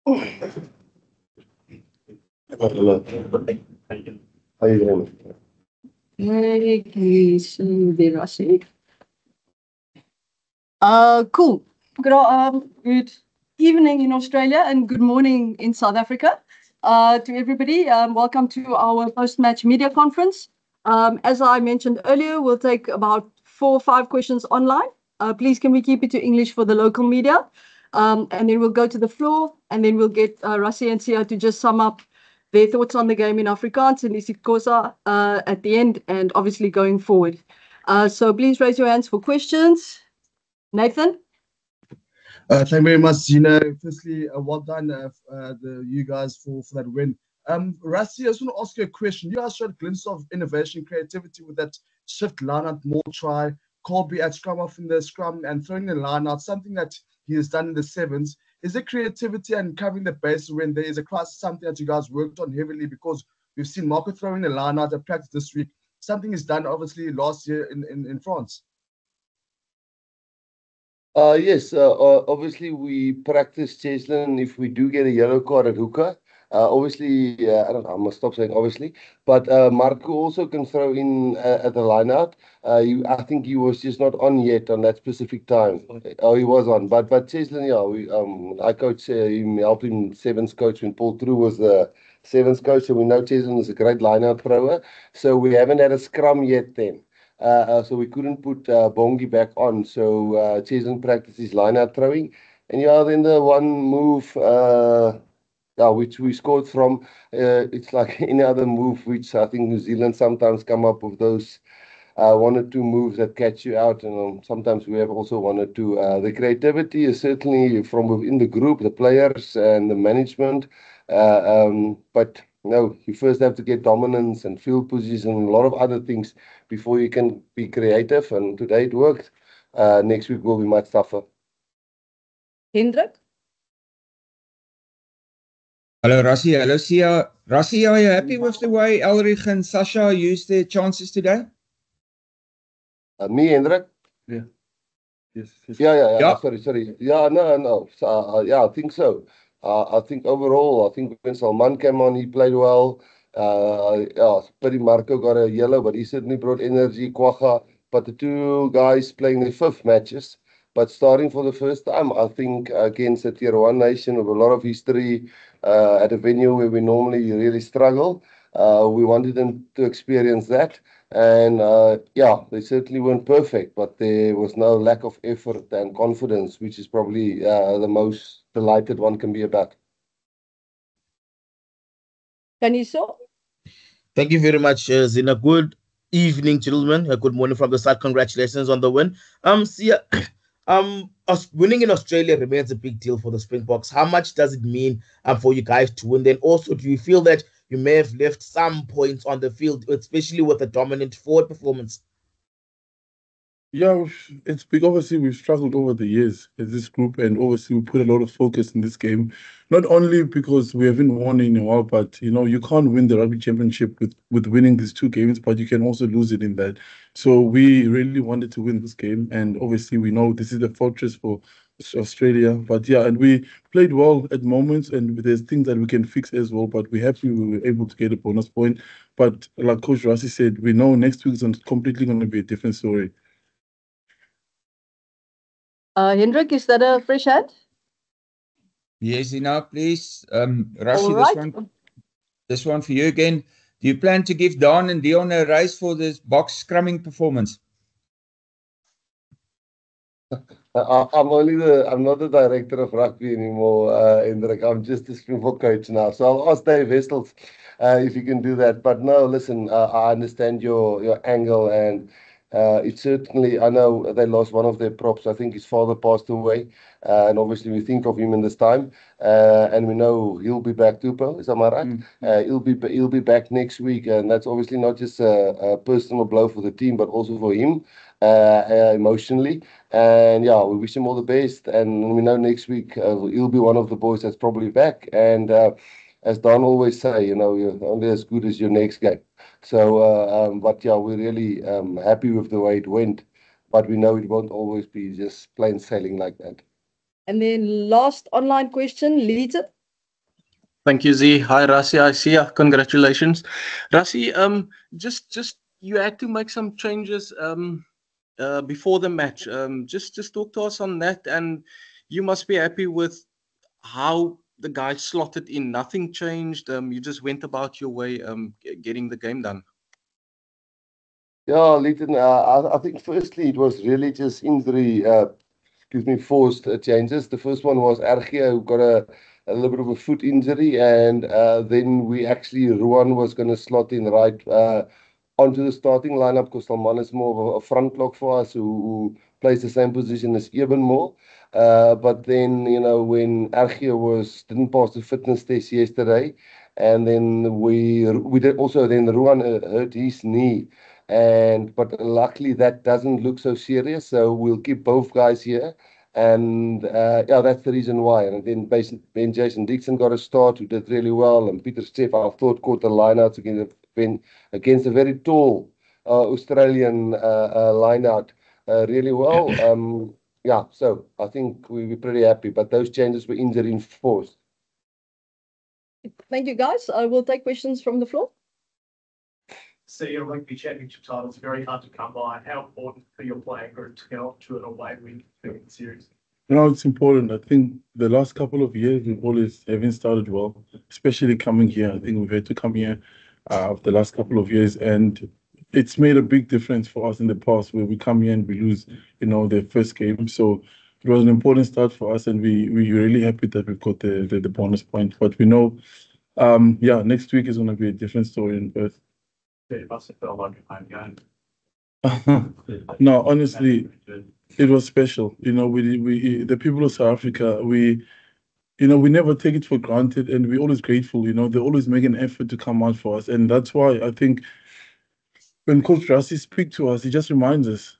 How you doing? Cool. Good evening in Australia and good morning in South Africa. To everybody, welcome to our post-match media conference. As I mentioned earlier, we'll take about 4 or 5 questions online. Please, can we keep it to English for the local media? And then we'll go to the floor, and then we'll get Rassie and Siya to just sum up their thoughts on the game in Afrikaans and isiXhosa at the end, and obviously going forward. So please raise your hands for questions. Nathan? Thank you very much, Zina. Firstly, well done, you guys, for that win. Rassie, I just want to ask you a question. You guys showed a glimpse of innovation, creativity with that shift line out, more try, Colby at scrum off in the scrum and throwing the line out, something that he has done in the sevens. Is it creativity and covering the base when there is a crisis, something that you guys worked on heavily? Because we've seen Marco throwing the line out at practice this week. Something is done, obviously, last year in France. Yes, obviously we practice Cheslin if we do get a yellow card at hooker. Obviously, I don't know, I must stop saying obviously, but Marco also can throw in at the line out. I think he was just not on yet on that specific time. Oh, he was on, but Cheslin, yeah, I coach him, helped him sevens coach when Paul True was the sevens coach, so we know Cheslin is a great line out thrower. So we haven't had a scrum yet then. So we couldn't put Bongi back on. So Cheslin practices line out throwing. And yeah, then the one move which we scored from, it's like any other move, which I think New Zealand sometimes come up with those 1 or 2 moves that catch you out. And sometimes we have also 1 or 2. The creativity is certainly from within the group, the players and the management. But no, you first have to get dominance and field position and a lot of other things before you can be creative. And today it worked. Next week will be much tougher. Hendrik? Hello, Rassie. Hello, Siya. Rassie, are you happy with the way Elrich and Sasha used their chances today? Me, Hendrik? Yeah. Yes. Yeah. Sorry. Yeah, no. Yeah, I think so. I think overall, I think when Salman came on, he played well. Pretty Marco got a yellow, but he certainly brought energy, Kwacha. But the 2 guys playing their 5th matches, but starting for the first time, I think, against a Tier 1 nation with a lot of history at a venue where we normally really struggle. We wanted them to experience that. And they certainly weren't perfect, but there was no lack of effort and confidence, which is probably the most delighted one can be about. Kaniso? Thank you very much, Zina. Good evening, gentlemen. Good morning from the side. Congratulations on the win. Siya, winning in Australia remains a big deal for the Springboks. How much does it mean for you guys to win? Then also, do you feel that you may have left some points on the field, especially with a dominant forward performance? Yeah, it's big. Obviously, we've struggled over the years as this group, and obviously we put a lot of focus in this game. Not only because we haven't won in a while, but you can't win the rugby championship with winning these 2 games, but you can also lose it in that. So we really wanted to win this game, and obviously we know this is the fortress for Australia. But yeah, and we played well at moments, and there's things that we can fix as well. But we're happy we were able to get a bonus point. But like Coach Rassie said, we know next week is completely going to be a different story. Hendrik, is that a fresh hand? Yes, please. Rassie, right. this one for you again. Do you plan to give Don and Dion a raise for this box scrumming performance? I'm not the director of rugby anymore, Hendrik. I'm just the Springbok coach now. So I'll ask Dave Wessels if you can do that. But no, listen, I understand your angle, and it certainly, I know they lost one of their props. I think his father passed away, and obviously we think of him in this time, and we know he'll be back. Tupo, is that right? He'll be back next week, and that's obviously not just a personal blow for the team, but also for him emotionally. And yeah, we wish him all the best, and we know next week he'll be one of the boys that's probably back. And as Don always say, you're only as good as your next game. So, but yeah, we're really happy with the way it went, but we know it won't always be just plain sailing like that. And then last online question, Lita. Thank you, Z. Hi, Rassie. I see ya. Congratulations, Rassie. Just you had to make some changes before the match. Just talk to us on that, and you must be happy with how the guys slotted in. Nothing changed. You just went about your way, getting the game done. Yeah, Leighton, I think firstly it was really just injury, forced changes. The first one was Argia, who got a little bit of a foot injury, and then we actually, Ruan was going to slot in right onto the starting lineup because Salman is more of a front lock for us who plays the same position as Eben more. But then, when Argia didn't pass the fitness test yesterday, and then we did also, then Ruan hurt his knee. But luckily that doesn't look so serious, so we'll keep both guys here. And yeah, that's the reason why. And then Jason Dixon got a start, who did really well, and Peter Steff, I thought, caught the lineouts against a very tall Australian lineout really well. Yeah, so I think we're pretty happy, but those changes were injury enforced. Thank you, guys. I will take questions from the floor. So your rugby championship title is very hard to come by. How important for your playing group to go up to an away win in the series? It's important. I think the last couple of years we've always haven't started well, especially coming here. I think we've had to come here the last couple of years, and it's made a big difference for us in the past where we come here and we lose, the first game. So it was an important start for us, and we're really happy that we've got the bonus point. But we know, yeah, next week is going to be a different story in Perth. It must have felt like a home game. No, honestly, it was special. We the people of South Africa, we never take it for granted, and we're always grateful. They always make an effort to come out for us, and that's why I think when Coach Rassie speaks to us, he just reminds us,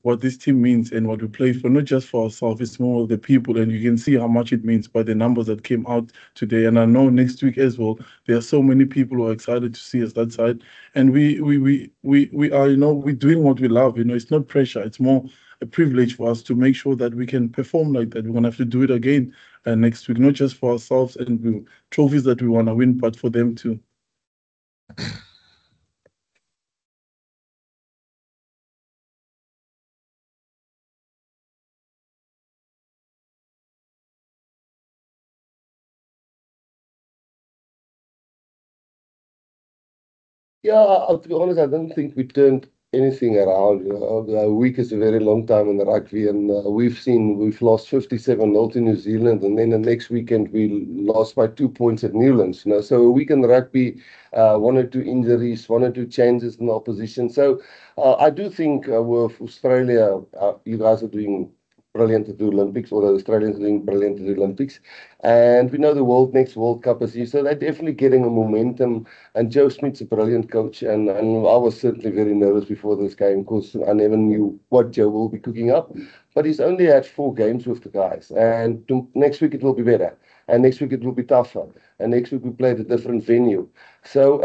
what this team means and what we play for, not just for ourselves, it's more of the people, and you can see how much it means by the numbers that came out today. And I know next week as well, there are so many people who are excited to see us that side. And we are, we're doing what we love. It's not pressure, it's more a privilege for us to make sure that we can perform like that. We're going to have to do it again next week, not just for ourselves and the trophies that we want to win, but for them too. Yeah, to be honest, I don't think we turned anything around. A week is a very long time in the rugby, and we've lost 57-0 to New Zealand, and then the next weekend we lost by 2 points at Newlands. So a week in the rugby, 1 or 2 injuries, 1 or 2 changes in the opposition. So I do think with Australia, you guys are doing brilliant at the Olympics, or the Australians are doing brilliant at the Olympics. And we know the next World Cup is here, so they're definitely getting a momentum. And Joe Smith's a brilliant coach, and I was certainly very nervous before this game because I never knew what Joe will be cooking up. But he's only had 4 games with the guys, and next week it will be better, and next week it will be tougher, and next week we play at a different venue. So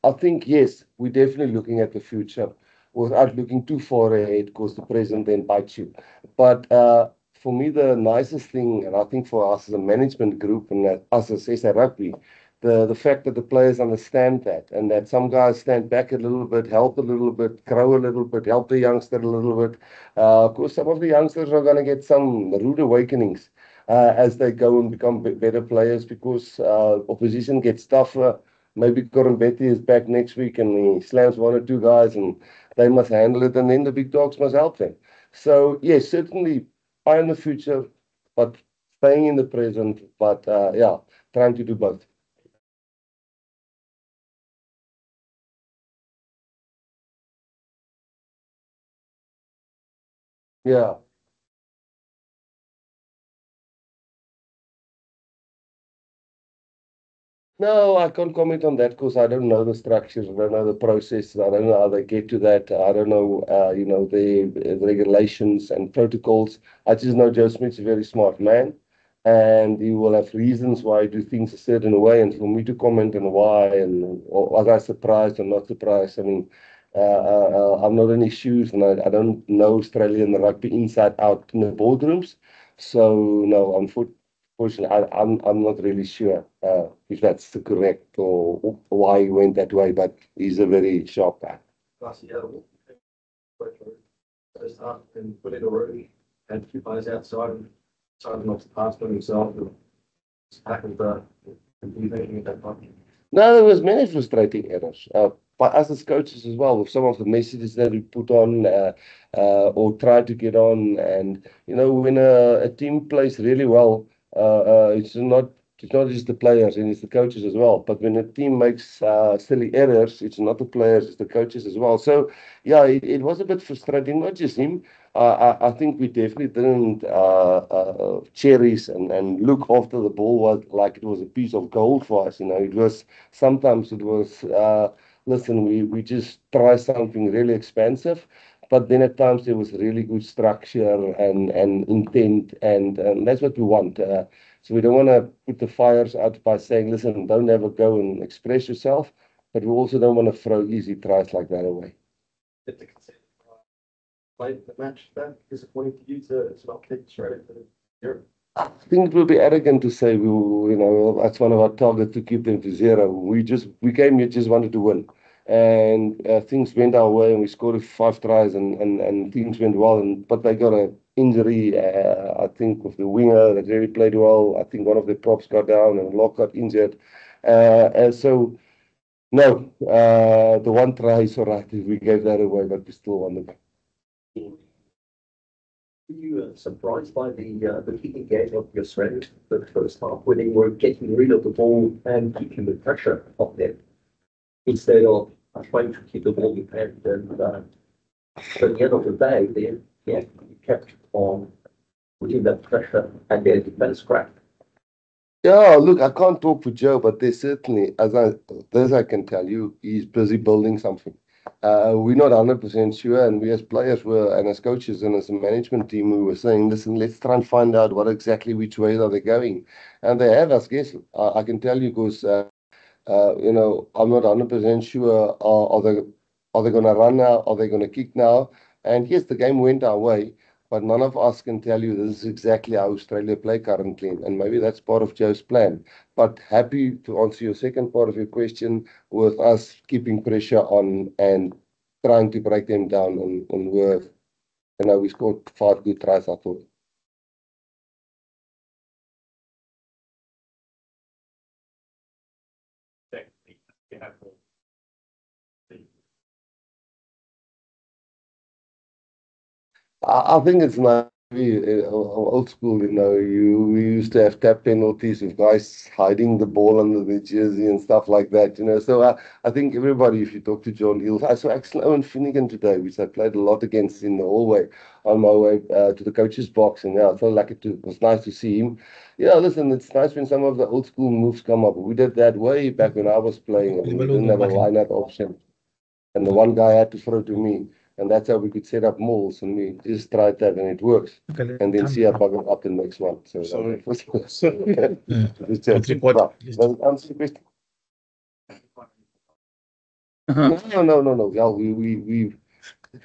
I think, yes, we're definitely looking at the future without looking too far ahead, because the present then bites you. But for me, the nicest thing, and I think for us as a management group and us as SA Rugby, the fact that the players understand that, and that some guys stand back a little bit, help a little bit, grow a little bit, help the youngster a little bit. Of course, some of the youngsters are going to get some rude awakenings as they go and become better players, because opposition gets tougher. Maybe Corambetti is back next week and he slams 1 or 2 guys, and they must handle it, and then the big dogs must help them. So, yes, certainly eye on the future, but staying in the present, but yeah, trying to do both. Yeah. No, I can't comment on that because I don't know the structures, I don't know the process, I don't know how they get to that, I don't know, the regulations and protocols. I just know Joe Smith's a very smart man, and he will have reasons why he do things a certain way. And for me to comment on why, and or was I surprised or not surprised, I mean, I'm not in his shoes, and I don't know Australian rugby inside out in the boardrooms. So no, unfortunately, Fortunately, I'm not really sure if that's the correct or why he went that way, but he's a very sharp guy. First half and put in a room, had 2 players outside and decided not to pass by himself and tackled the thinking at that point. No, there was many frustrating errors by us as coaches as well, with some of the messages that we put on or try to get on. And when a team plays really well, it's not just the players and it's the coaches as well. But when a team makes silly errors, it's not the players, it's the coaches as well. So yeah, it was a bit frustrating, not just him. I think we definitely didn't cherish and look after the ball like it was a piece of gold for us. It was sometimes it was listen, we just try something really expensive, but then at times there was really good structure and intent, and that's what we want. So we don't want to put the fires out by saying, listen, don't ever go and express yourself, but we also don't want to throw easy tries like that away. Played the match that disappointing to you to not kick straight into Europe? I think it would be arrogant to say that's one of our targets to keep them to 0. We came here just wanted to win, and things went our way, and we scored 5 tries, and things went well. But they got an injury, I think, with the winger that really played well. I think one of the props got down, and Locke got injured, and so no, the 1 try is all right. We gave that away, but we still won the game. Were you surprised by the kicking game of your strategy for the first half, when they were getting rid of the ball and keeping the pressure off them instead of trying to keep the ball in hand? And at the end of the day, you kept on putting that pressure and their defense cracked. Yeah, look, I can't talk for Joe, but there's certainly, I can tell you, he's busy building something. We're not 100% sure, and we as players were, and as coaches and as a management team, we were saying, listen, let's try and find out which way are they going. And they have us guessing. I can tell you because, I'm not 100% sure, are they going to run now? Are they going to kick now? And yes, the game went our way, but none of us can tell you this is exactly how Australia play currently, and maybe that's part of Joe's plan. But happy to answer your second part of your question with us keeping pressure on and trying to break them down, and we scored 5 good tries, I thought. I think it's nice. Old school, we used to have tap penalties with guys hiding the ball under the jersey and stuff like that, So I think everybody, if you talk to John Hills, I saw actually Owen Finnegan today, which I played a lot against in the hallway on my way to the coach's box, and I felt like it was nice to see him. Yeah, listen, it's nice when some of the old school moves come up. We did that way back when I was playing, and we didn't have a line-out option, and the one guy had to throw to me. And that's how we could set up malls, and we just tried that, and it works. And then see up the next one. So Sorry. Answer your question. No. Yeah, we're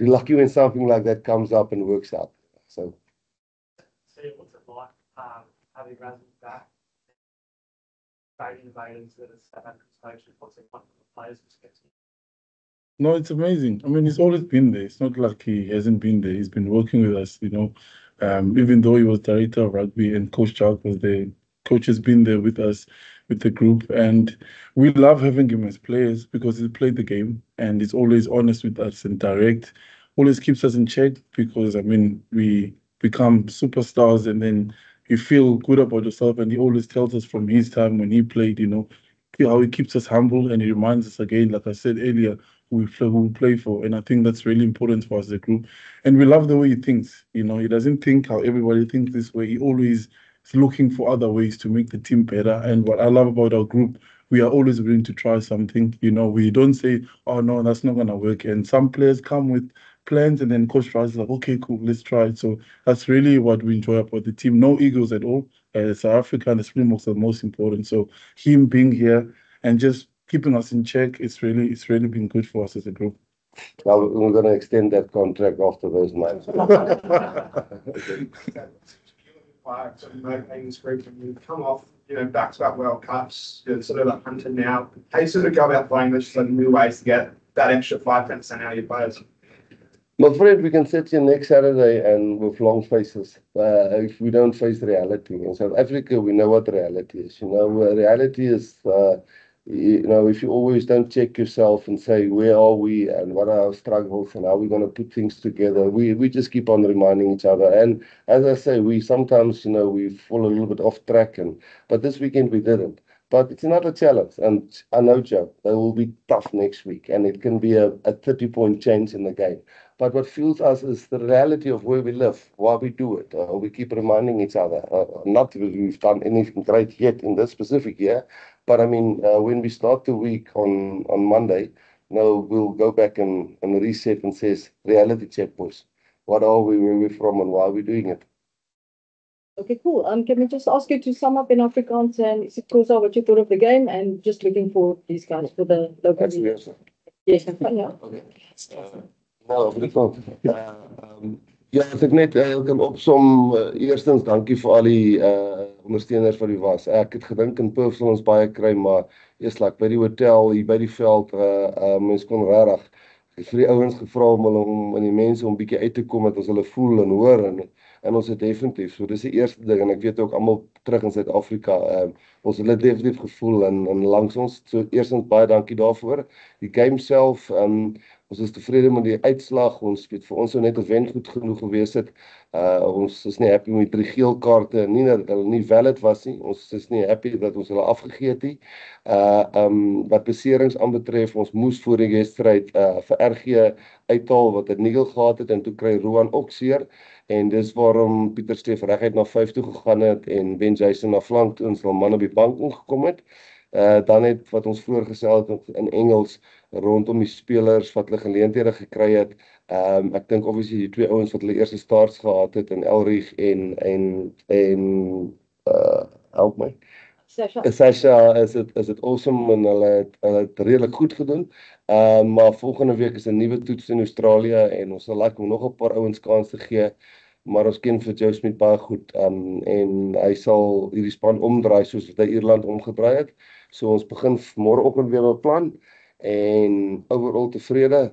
lucky when something like that comes up and works out. So what's it like having Rassie back, innovating to the South African stage? What's it like for the players expecting? No, it's amazing. I mean, he's always been there. It's not like he hasn't been there. He's been working with us, even though he was director of rugby and Coach Charles was there. Coach has been there with us, with the group. And we love having him as players because he played the game and he's always honest with us and direct, always keeps us in check because, we become superstars and then you feel good about yourself. And he always tells us from his time when he played, how he keeps us humble and he reminds us again, like I said earlier, who we play for. And I think that's really important for us as a group. And we love the way he thinks. He doesn't think how everybody thinks this way. He always is looking for other ways to make the team better. And what I love about our group, we are always willing to try something. We don't say, oh, no, that's not going to work. And some players come with plans and then Coach Rice is like, okay, cool, let's try it. So that's really what we enjoy about the team. No egos at all. South Africa and the Springboks are the most important. So him being here and just keeping us in check, it's really been good for us as a group. Well, we're going to extend that contract after those months. like sort of motivating this group and you've come off, back-to-back World Cups, you're sort of like hunted now. How do you sort of go about playing this like new ways to get that extra 5-10% out of your players? My friend, we can sit here next Saturday and with long faces if we don't face reality. In South Africa, we know what reality is. Reality is, if you always don't check yourself and say, where are we and what are our struggles and how we're going to put things together, we just keep on reminding each other. And as I say, we sometimes, we fall a little bit off track. But this weekend we didn't. But it's another challenge. And I know, Joe, they will be tough next week. And it can be a 30-point change in the game. But what fuels us is the reality of where we live, why we do it. We keep reminding each other, not that we've done anything great yet in this specific year, but I mean, when we start the week on Monday, we'll go back and reset and says, reality check, boys. What are we, where we're from, and why are we doing it? Okay, cool. Can we just ask you to sum up in Afrikaans and IsiXhosa what you thought of the game and just looking for these guys for the local media? Yes, yeah. Okay. Afrikaans. Ja, as ek net kan opsom, eerstens dankie vir al die ondersteuners wat die was. Ek het gedink in Perth sal ons baie kry, maar eers by die hotel hier by die veld, mens kon regtig vir die ouens gevra om in die mense om bietjie uit te kom dat ons hulle voel en hoor en ons het definitief. So dis die eerste ding en ek weet ook almal terug in Suid-Afrika, ons het dit definitief gevoel en langs ons. So eerstens baie dankie daarvoor. Die game self, ons is tevrede met die uitslag. Ons weet vir ons sou net 'n wen goed genoeg gewees het. Ons is nie happy met 3 geel kaarte, nie dat hulle nie valid was nie. Ons is nie happy dat ons hulle afgegee het nie. Wat beserings aanbetref, ons moes voor die wedstryd vir RG uithaal wat 'n nigel gehad het en toe kry Roan ook seer. En dis waarom Pieter Steef reguit na 5 toe gegaan het en Ben Jason na flank toe en sy man op die bank ingekom het. Dan het wat ons voorgestel het in Engels rondom die spelers wat hulle geleenthede gekry het. Ek dink obviously die 2 ouens wat hulle eerste starts gehad het in Elrich en help my. Sasha is it awesome en hulle het redelik goed gedoen. Maar volgende week is 'n nuwe toets in Australië en ons sal like om nog 'n paar ouens kans te gee. Maar ons ken vir Joe Smith baie goed en hy sal hierdie span omdraai soos wat hy Ierland omgedraai het. So ons begin môreoggend weer met plan en overall tevrede.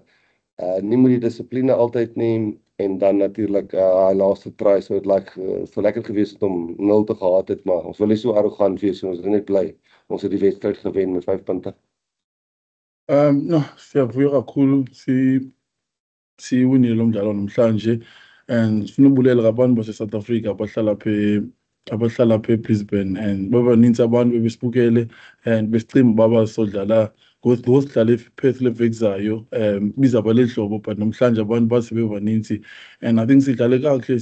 Nie moet die dissipline altyd neem en dan natuurlik hy laaste try so dit so lekker gewees het om 0 te gehad het, maar ons wil nie so arrogant wees, ons is net bly. Ons het die wedstryd gewen met 5 punte. No, siyavuya kakhulu siwinile lo mdlalo namhlanje and sifuna ubulela kabantu base-South Africa abahlala phe Brisbane and babaninzi abantu bebesibukele and besicimba babasodlala ngosidlala ePerth leveki zayo bizaba lehlobo but namhlanje abantu base bebaninzi and I think sidlale kakuhle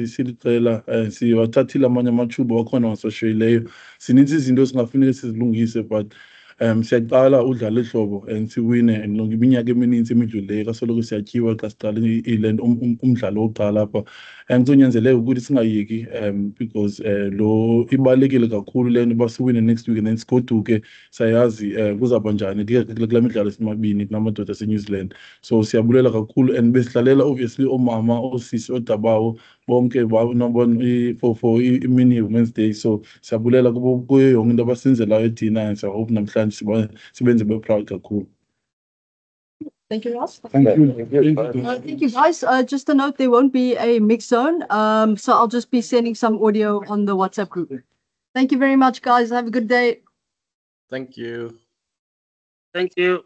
silicela siwathathile amanye amathuba wakhona wasoshiyileyo sininzi izinto singafuneka sizilungise but siyaqala udlala ehlobo and siwine and iminyaka emininzi emidluleyo kasoloko siyatyiwa xa siqala iland umdlalo wokuqala lapha and kuzonyanzeleka ukuthi singayeki because lo ibalekile kakhulu lento basiwine next week and then sigoduke sayazi kuzaba njani kula midlalo esimabini kunamadoda aseNew Zealand. So siyabulela kakhulu and besidlalela obviously omama osisi odabawo bonke for imini Wednesday. So siyabulela kuyo yonke into abasenzelayo thina and siyahope namhlanje sibenze be-proud kakhulu. Thank you, Ross. Thank you. Thank you, guys. Just a note, there won't be a mix zone. So I'll just be sending some audio on the WhatsApp group. Thank you very much, guys. Have a good day. Thank you. Thank you.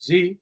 Z.